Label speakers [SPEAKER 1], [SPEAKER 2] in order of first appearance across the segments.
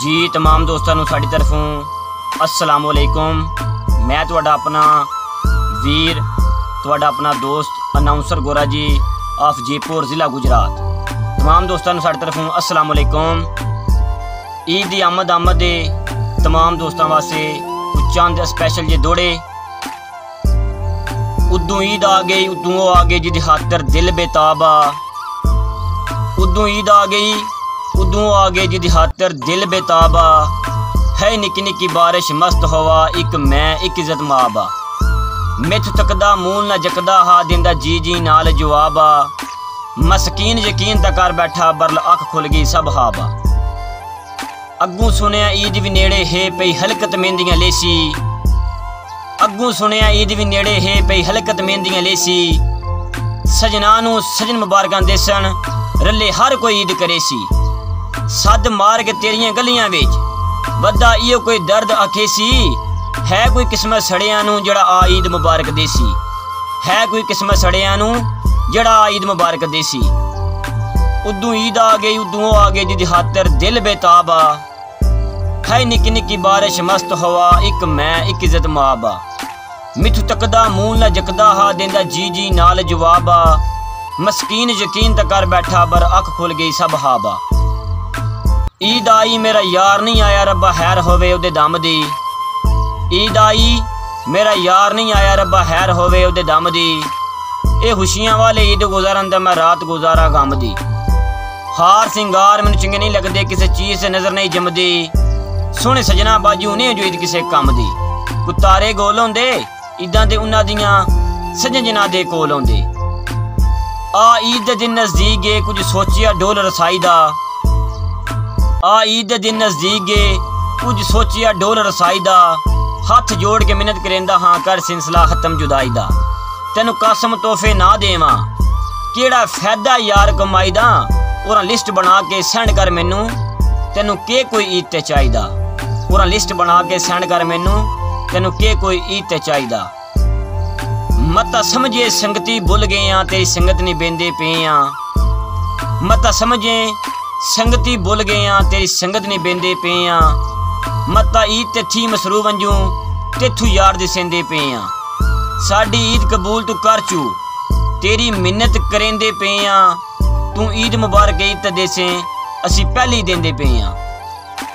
[SPEAKER 1] जी तमाम दोस्तों नूं साडी तरफों अस्सलाम वालेकुम। मैं तुहाडा अपना वीर तुहाडा अपना दोस्त अनाउंसर गोरा जी ऑफ जयपुर ज़िला गुजरात। तमाम दोस्तों नूं साडी तरफों अस्सलाम वालेकुम। ईद दी आमद दे तमाम दोस्तों वास्ते कुछ चंद स्पैशल जे दौड़े। उदू ईद आ गई उदू वो आ गई जिहदी खातर दिल बेताबा। उदू ईद आ गई उदू आ गई जिहदी खातर दिल बेताबा। है निकी निकी बारिश मस्त हवा एक मैं एक इज्जत माबा। मिथ तकदा मूल ना जकदा हा दिंदा जी जी नाल जवाबा। मस्कीन यकीन ता कर बैठा बरल अख खुल गई सब हाबा। अग्गू सुनिया ईद भी नेड़े है पई हलकत मेहंदियां लेसी। अग्गू सुनिया ईद भी नेड़े है पई हलकत मेहंदियां लेसी। सजना नू सजन मुबारकां देसन रले हर कोई ईद करेसी। सद मार के तेरियां गलियां विच बदा इयो कोई दर्द अखेसी। है कोई किस्मत सड़ियां नू जड़ा आ ईद मुबारक देसी। है कोई किस्मत सड़ियां नू जड़ा आ ईद मुबारक देसी। उदू ईद आ गई उदू आ गई जिहदी खातर दिल बेताबा। है निकी निकी बारिश मस्त हवा एक मैं एक इज्जत माबा। मिठू तकदा मूल ना जकदा हा देंदा जी जी नाल जवाबा। मस्कीन यकीन ता कर बैठा बर अख खुल गई सब हाबा। ईद आई मेरा यार नहीं आया रब्बा हैर होवे उदे दम दी। ईद आई मेरा यार नहीं आया रब्बा हैर होवे उदे दम दी। ए खुशियां वाले ईद गुजारन दा मैं रात गुजारा गम दी। हार सिंगार मैनू चंगे नहीं लगदे किसी चीज़ से नजर नहीं जमदी। सोहने सजना बाजू नहीं जो ईद किसी कम दी। कुतारे गोल होंदे ईदां दे उन्हां दियां सजन जना दे कोल होंदे। आ ईद दे दिन नज़दीक गए कुछ सोचिया डोल रसाई दा। आ ईद दे दिन नज़दीक गए कुछ सोचिया डोल रसाई दा। हथ जोड़ के मिन्नत करेंदा हाँ कर सिलसिला खत्म जुदाई दा। तेनू कसम तोहफे ना देवां केड़ा फायदा यार कमाई दा। और लिस्ट बना के सेंड कर मैनू तेनू के कोई ईद ते चाहिदा। और लिस्ट बना के सेंड कर मैनू तेनू के कोई ईद ते चाहिदा। मता समझे संगती भुल गए हाँ तेरी संगत नहीं बेंदे पे हाँ। मता समझे संगती भुल गए हाँ तेरी संगत नहीं बेंदे पे हाँ। मता ईद ते थी मसरूफ अंजू तेथू यार दे सेंदे पे हाँ। साडी ईद कबूल तू कर चू तेरी मिन्नत करेंदे पे हाँ। तू ईद मुबारक ईद ते देसे असी पहली देंदे पे हाँ।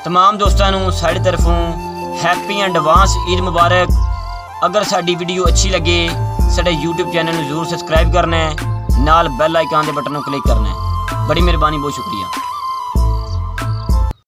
[SPEAKER 1] तमाम दोस्तों नू साडी तरफों हैप्पी एडवांस ईद मुबारक। अगर साडी वीडियो अच्छी लगे साडे यूट्यूब चैनल नू जरूर सबसक्राइब करना है नाल बैल आइकन दे बटन नू क्लिक करना है। बड़ी मेहरबानी बहुत शुक्रिया।